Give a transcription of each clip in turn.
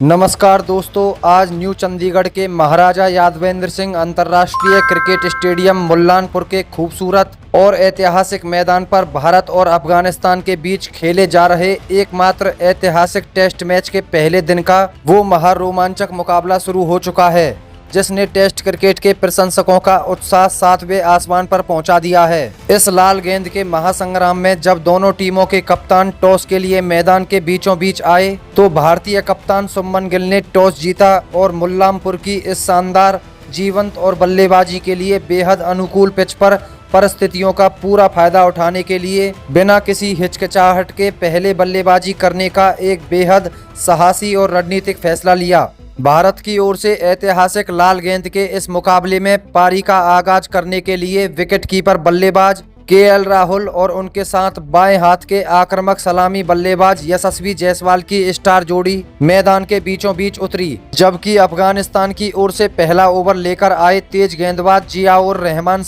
नमस्कार दोस्तों, आज न्यू चंडीगढ़ के महाराजा यादवेंद्र सिंह अंतर्राष्ट्रीय क्रिकेट स्टेडियम मुल्लानपुर के खूबसूरत और ऐतिहासिक मैदान पर भारत और अफगानिस्तान के बीच खेले जा रहे एकमात्र ऐतिहासिक टेस्ट मैच के पहले दिन का वो महारोमांचक मुकाबला शुरू हो चुका है, जिसने टेस्ट क्रिकेट के प्रशंसकों का उत्साह सातवें आसमान पर पहुंचा दिया है। इस लाल गेंद के महासंग्राम में जब दोनों टीमों के कप्तान टॉस के लिए मैदान के बीचों बीच आए तो भारतीय कप्तान शुभमन गिल ने टॉस जीता और मुल्लानपुर की इस शानदार जीवंत और बल्लेबाजी के लिए बेहद अनुकूल पिच पर परिस्थितियों का पूरा फायदा उठाने के लिए बिना किसी हिचकिचाहट के पहले बल्लेबाजी करने का एक बेहद साहसी और रणनीतिक फैसला लिया। भारत की ओर से ऐतिहासिक लाल गेंद के इस मुकाबले में पारी का आगाज करने के लिए विकेटकीपर बल्लेबाज केएल राहुल और उनके साथ बाएं हाथ के आक्रामक सलामी बल्लेबाज यशस्वी जायसवाल की स्टार जोड़ी मैदान के बीचों बीच उतरी, जबकि अफगानिस्तान की ओर से पहला ओवर लेकर आए तेज गेंदबाज जियाउर रहमान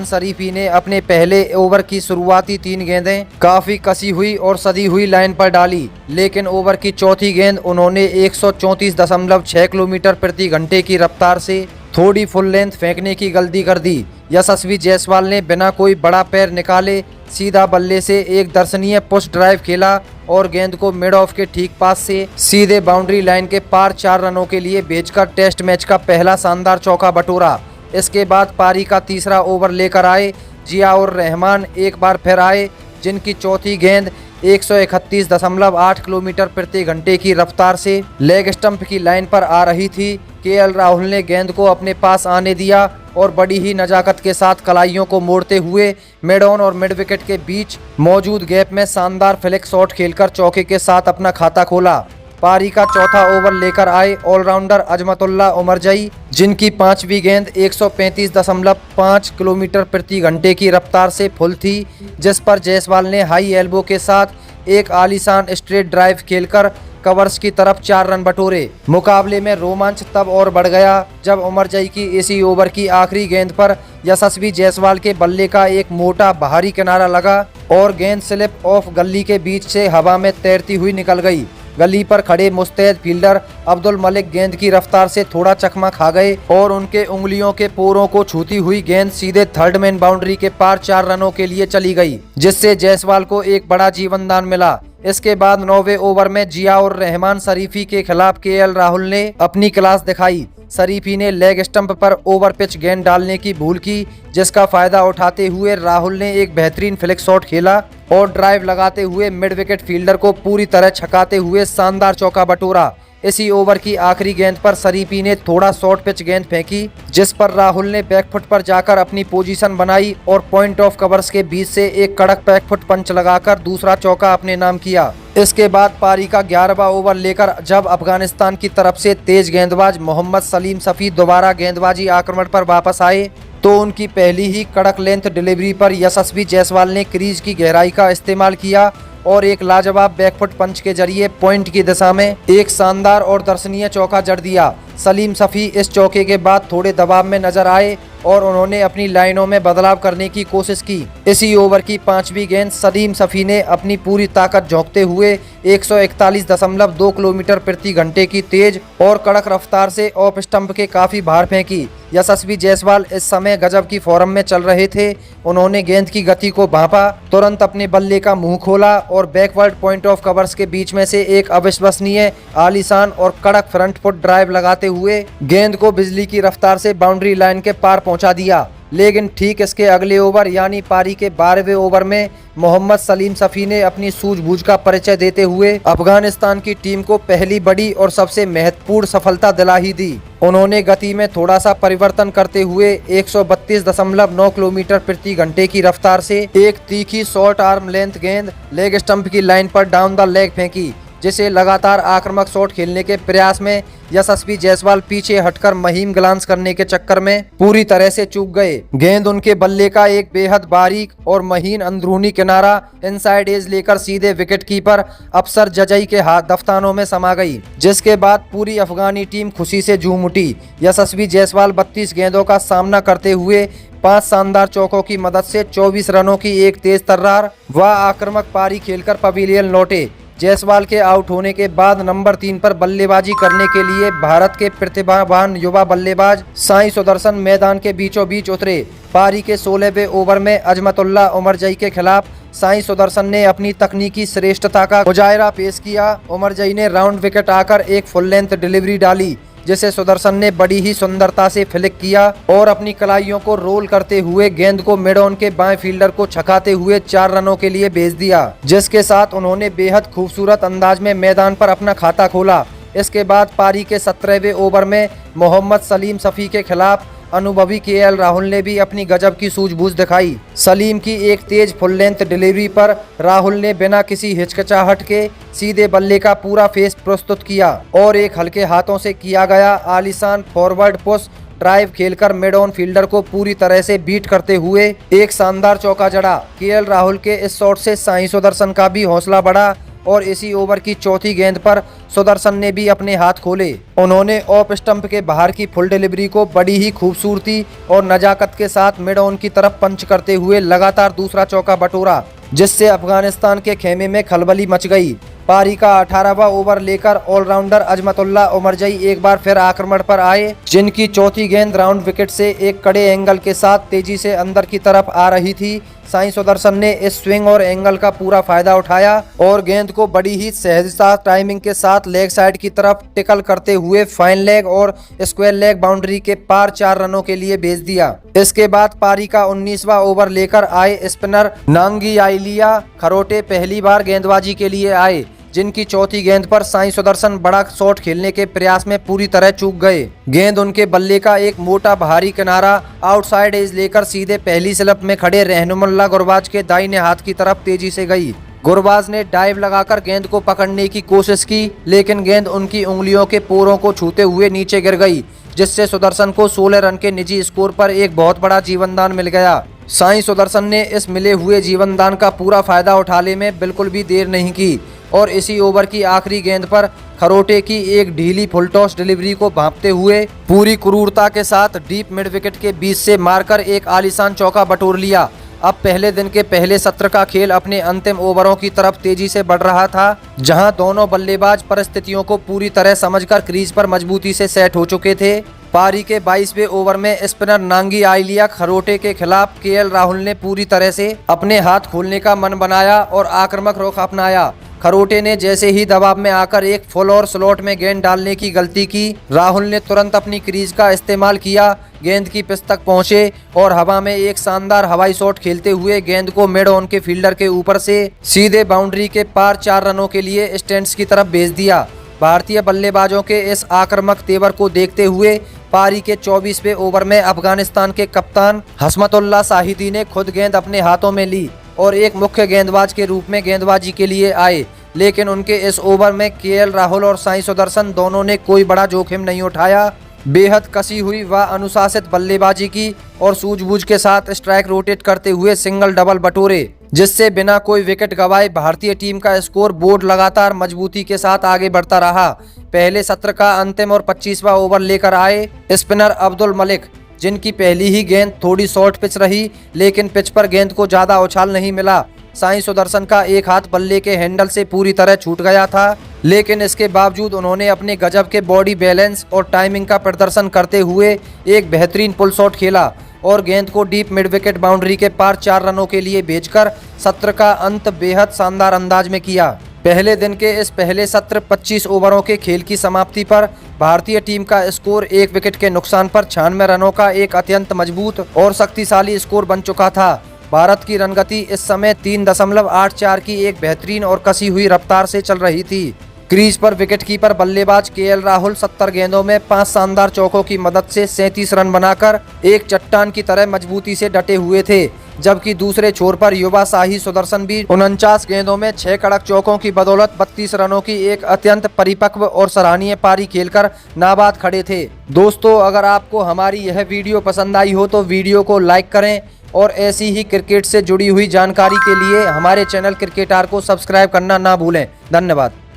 शरीफी ने अपने पहले ओवर की शुरुआती 3 गेंदें काफी कसी हुई और सदी हुई लाइन पर डाली, लेकिन ओवर की चौथी गेंद उन्होंने 134.6 किलोमीटर प्रति घंटे की रफ्तार से थोड़ी फुल लेंथ फेंकने की गलती कर दी। यशस्वी जायसवाल ने बिना कोई बड़ा पैर निकाले सीधा बल्ले से एक दर्शनीय पुश ड्राइव खेला और गेंद को मिड ऑफ के ठीक पास से सीधे बाउंड्री लाइन के पार 4 रनों के लिए भेजकर टेस्ट मैच का पहला शानदार चौका बटोरा। इसके बाद पारी का तीसरा ओवर लेकर आए जियाउर रहमान एक बार फिर आए, जिनकी चौथी गेंद 131.8 किलोमीटर प्रति घंटे की रफ्तार से लेग स्टंप की लाइन पर आ रही थी। केएल राहुल ने गेंद को अपने पास आने दिया और बड़ी ही नजाकत के साथ कलाइयों को मोड़ते हुए मिड ऑन और मिड विकेट के बीच मौजूद गैप में शानदार फ्लिक शॉट खेलकर चौके के साथ अपना खाता खोला। पारी का चौथा ओवर लेकर आए ऑलराउंडर अजमतुल्लाह उमरजई, जिनकी 5वीं गेंद 135.5 किलोमीटर प्रति घंटे की रफ्तार से फुल थी, जिस पर जायसवाल ने हाई एल्बो के साथ एक आलीशान स्ट्रेट ड्राइव खेलकर कवर्स की तरफ 4 रन बटोरे। मुकाबले में रोमांच तब और बढ़ गया जब उमरजई की इसी ओवर की आखिरी गेंद पर यशस्वी जायसवाल के बल्ले का एक मोटा बाहरी किनारा लगा और गेंद स्लिप ऑफ गली के बीच से हवा में तैरती हुई निकल गई। गली पर खड़े मुस्तैद फील्डर अब्दुल मलिक गेंद की रफ्तार से थोड़ा चकमा खा गए और उनके उंगलियों के पोरों को छूती हुई गेंद सीधे थर्ड मैन बाउंड्री के पार 4 रनों के लिए चली गई, जिससे जायसवाल को एक बड़ा जीवनदान मिला। इसके बाद 9वें ओवर में जियाउर रहमान शरीफी के खिलाफ केएल राहुल ने अपनी क्लास दिखाई। शरीफी ने लेग स्टंप पर ओवर पिच गेंद डालने की भूल की, जिसका फायदा उठाते हुए राहुल ने एक बेहतरीन फ्लिक शॉट खेला और ड्राइव लगाते हुए मिड विकेट फील्डर को पूरी तरह छकाते हुए शानदार चौका बटोरा। इसी ओवर की आखिरी गेंद पर शरीफी ने थोड़ा शॉर्ट पिच गेंद फेंकी, जिस पर राहुल ने बैकफुट पर जाकर अपनी पोजीशन बनाई और पॉइंट ऑफ कवर्स के बीच से एक कड़क बैकफुट पंच लगाकर दूसरा चौका अपने नाम किया। इसके बाद पारी का 11वां ओवर लेकर जब अफगानिस्तान की तरफ से तेज गेंदबाज मोहम्मद सलीम सफ़ी दोबारा गेंदबाजी आक्रमण पर वापस आए तो उनकी पहली ही कड़क लेंथ डिलीवरी पर यशस्वी जायसवाल ने क्रीज की गहराई का इस्तेमाल किया और एक लाजवाब बैकफुट पंच के जरिए पॉइंट की दिशा में एक शानदार और दर्शनीय चौका जड़ दिया। सलीम सफ़ी इस चौके के बाद थोड़े दबाव में नजर आए और उन्होंने अपनी लाइनों में बदलाव करने की कोशिश की। इसी ओवर की 5वीं गेंद सलीम सफ़ी ने अपनी पूरी ताकत झोंकते हुए 141.2 किलोमीटर प्रति घंटे की तेज और कड़क रफ्तार से ऑफ स्टंप के काफी बाहर फेंकी। यशस्वी जायसवाल इस समय गजब की फॉर्म में चल रहे थे। उन्होंने गेंद की गति को भांपा, तुरंत अपने बल्ले का मुंह खोला और बैकवर्ड पॉइंट ऑफ कवर्स के बीच में से एक अविश्वसनीय आलीशान और कड़क फ्रंट फुट ड्राइव लगाते हुए गेंद को बिजली की रफ्तार से बाउंड्री लाइन के पार पहुंचा दिया। लेकिन ठीक इसके अगले ओवर यानी पारी के 12वें ओवर में मोहम्मद सलीम सफ़ी ने अपनी सूझबूझ का परिचय देते हुए अफगानिस्तान की टीम को पहली बड़ी और सबसे महत्वपूर्ण सफलता दिला ही दी। उन्होंने गति में थोड़ा सा परिवर्तन करते हुए 132.9 किलोमीटर प्रति घंटे की रफ्तार से एक तीखी शॉर्ट आर्म लेंथ गेंद लेग स्टंप की लाइन पर डाउन द लेग फेंकी, जिसे लगातार आक्रामक शॉट खेलने के प्रयास में यशस्वी जायसवाल पीछे हटकर महीम ग्लांस करने के चक्कर में पूरी तरह से चूक गए। गेंद उनके बल्ले का एक बेहद बारीक और महीन अंदरूनी किनारा इनसाइड एज लेकर सीधे विकेट कीपर अफसर जजई के हाथ दफ्तानों में समा गई, जिसके बाद पूरी अफगानी टीम खुशी से झूम उठी। यशस्वी जायसवाल 32 गेंदों का सामना करते हुए 5 शानदार चौकों की मदद से 24 रनों की एक तेज तर्रार व आक्रामक पारी खेलकर पवेलियन लौटे। जायसवाल के आउट होने के बाद नंबर 3 पर बल्लेबाजी करने के लिए भारत के प्रतिभावान युवा बल्लेबाज साई सुदर्शन मैदान के बीचों बीच उतरे। पारी के 16वें ओवर में अजमतुल्ला उमरजई के खिलाफ साई सुदर्शन ने अपनी तकनीकी श्रेष्ठता का मुजाहिरा पेश किया। उमरजई ने राउंड विकेट आकर एक फुल लेंथ डिलीवरी डाली, जिसे सुदर्शन ने बड़ी ही सुंदरता से फ्लिक किया और अपनी कलाइयों को रोल करते हुए गेंद को मिड ऑन के बाएं फील्डर को छकाते हुए 4 रनों के लिए भेज दिया, जिसके साथ उन्होंने बेहद खूबसूरत अंदाज में मैदान पर अपना खाता खोला। इसके बाद पारी के 17वें ओवर में मोहम्मद सलीम सफ़ी के खिलाफ अनुभवी केएल राहुल ने भी अपनी गजब की सूझबूझ दिखाई। सलीम की एक तेज फुल लेंथ डिलीवरी पर राहुल ने बिना किसी हिचकिचाहट के सीधे बल्ले का पूरा फेस प्रस्तुत किया और एक हल्के हाथों से किया गया आलीशान फॉरवर्ड पुश ड्राइव खेलकर मिड ऑन फील्डर को पूरी तरह से बीट करते हुए एक शानदार चौका जड़ा। केएल राहुल के इस शॉट से साई सुदर्शन का भी हौसला बढ़ा और इसी ओवर की चौथी गेंद पर सुदर्शन ने भी अपने हाथ खोले। उन्होंने ऑफ स्टंप के बाहर की फुल डिलीवरी को बड़ी ही खूबसूरती और नजाकत के साथ मिड ऑन की तरफ पंच करते हुए लगातार दूसरा चौका बटोरा, जिससे अफगानिस्तान के खेमे में खलबली मच गई। पारी का 18वां ओवर लेकर ऑलराउंडर अजमतुल्ला उमरजई एक बार फिर आक्रमण पर आए, जिनकी चौथी गेंद राउंड विकेट से एक कड़े एंगल के साथ तेजी से अंदर की तरफ आ रही थी। साई सुदर्शन ने इस स्विंग और एंगल का पूरा फायदा उठाया और गेंद को बड़ी ही सहजता टाइमिंग के साथ लेग साइड की तरफ टिकल करते हुए फाइन लेग और स्क्वायर लेग बाउंड्री के पार 4 रनों के लिए भेज दिया। इसके बाद पारी का 19वां ओवर लेकर आए स्पिनर नांगियालिया खरोटे पहली बार गेंदबाजी के लिए आए, जिनकी चौथी गेंद पर साई सुदर्शन बड़ा शॉट खेलने के प्रयास में पूरी तरह चूक गए। गेंद उनके बल्ले का एक मोटा भारी किनारा आउटसाइड एज लेकर सीधे पहली स्लिप में खड़े रहनुमुल्लाह गुरबाज के दाहिने हाथ की तरफ तेजी से गई। गुरबाज ने डाइव लगाकर गेंद को पकड़ने की कोशिश की, लेकिन गेंद उनकी उंगलियों के पोरों को छूते हुए नीचे गिर गई, जिससे सुदर्शन को 16 रन के निजी स्कोर पर एक बहुत बड़ा जीवनदान मिल गया। साई सुदर्शन ने इस मिले हुए जीवनदान का पूरा फायदा उठाने में बिल्कुल भी देर नहीं की और इसी ओवर की आखिरी गेंद पर खरोटे की एक ढीली फुल टॉस डिलीवरी को भांपते हुए पूरी क्रूरता के साथ डीप मिड विकेट के बीच से मारकर एक आलीशान चौका बटोर लिया। अब पहले दिन के पहले सत्र का खेल अपने अंतिम ओवरों की तरफ तेजी से बढ़ रहा था, जहां दोनों बल्लेबाज परिस्थितियों को पूरी तरह समझकर क्रीज पर मजबूती से सेट हो चुके थे। पारी के 22वें ओवर में स्पिनर नांगियालिया खरोटे के खिलाफ केएल राहुल ने पूरी तरह से अपने हाथ खोलने का मन बनाया और आक्रामक रुख अपनाया। खरोटे ने जैसे ही दबाव में आकर एक फुल और स्लॉट में गेंद डालने की गलती की, राहुल ने तुरंत अपनी क्रीज का इस्तेमाल किया, गेंद की पिच तक पहुंचे और हवा में एक शानदार हवाई शॉट खेलते हुए गेंद को मिड ऑन के फील्डर के ऊपर से सीधे बाउंड्री के पार 4 रनों के लिए स्टैंड्स की तरफ भेज दिया। भारतीय बल्लेबाजों के इस आक्रामक तेवर को देखते हुए पारी के 24वें ओवर में अफगानिस्तान के कप्तान हस्मतुल्लाह शाहिदी ने खुद गेंद अपने हाथों में ली और एक मुख्य गेंदबाज के रूप में गेंदबाजी के लिए आए, लेकिन उनके इस ओवर में केएल राहुल और साई सुदर्शन दोनों ने कोई बड़ा जोखिम नहीं उठाया। बेहद कसी हुई व अनुशासित बल्लेबाजी की और सूझबूझ के साथ स्ट्राइक रोटेट करते हुए सिंगल डबल बटोरे, जिससे बिना कोई विकेट गंवाए भारतीय टीम का स्कोर बोर्ड लगातार मजबूती के साथ आगे बढ़ता रहा। पहले सत्र का अंतिम और 25वां ओवर लेकर आए स्पिनर अब्दुल मलिक, जिनकी पहली ही गेंद थोड़ी शॉर्ट पिच रही, लेकिन पिच पर गेंद को ज्यादा उछाल नहीं मिला। साई सुदर्शन का एक हाथ बल्ले के हैंडल से पूरी तरह छूट गया था, लेकिन इसके बावजूद उन्होंने अपने गजब के बॉडी बैलेंस और टाइमिंग का प्रदर्शन करते हुए एक बेहतरीन पुल शॉट खेला और गेंद को डीप मिड विकेट बाउंड्री के पार 4 रनों के लिए भेजकर सत्र का अंत बेहद शानदार अंदाज में किया। पहले दिन के इस पहले सत्र 25 ओवरों के खेल की समाप्ति पर भारतीय टीम का स्कोर 1 विकेट के नुकसान पर 96 रनों का एक अत्यंत मजबूत और शक्तिशाली स्कोर बन चुका था। भारत की रनगति इस समय 3.84 की एक बेहतरीन और कसी हुई रफ्तार से चल रही थी। क्रीज पर विकेटकीपर बल्लेबाज केएल राहुल 70 गेंदों में 5 शानदार चौकों की मदद से 37 रन बनाकर एक चट्टान की तरह मजबूती से डटे हुए थे, जबकि दूसरे छोर पर युवा साई सुदर्शन भी 49 गेंदों में 6 कड़क चौकों की बदौलत 32 रनों की एक अत्यंत परिपक्व और सराहनीय पारी खेलकर नाबाद खड़े थे। दोस्तों, अगर आपको हमारी यह वीडियो पसंद आई हो तो वीडियो को लाइक करें और ऐसी ही क्रिकेट से जुड़ी हुई जानकारी के लिए हमारे चैनल क्रिकेटार को सब्सक्राइब करना ना भूलें। धन्यवाद।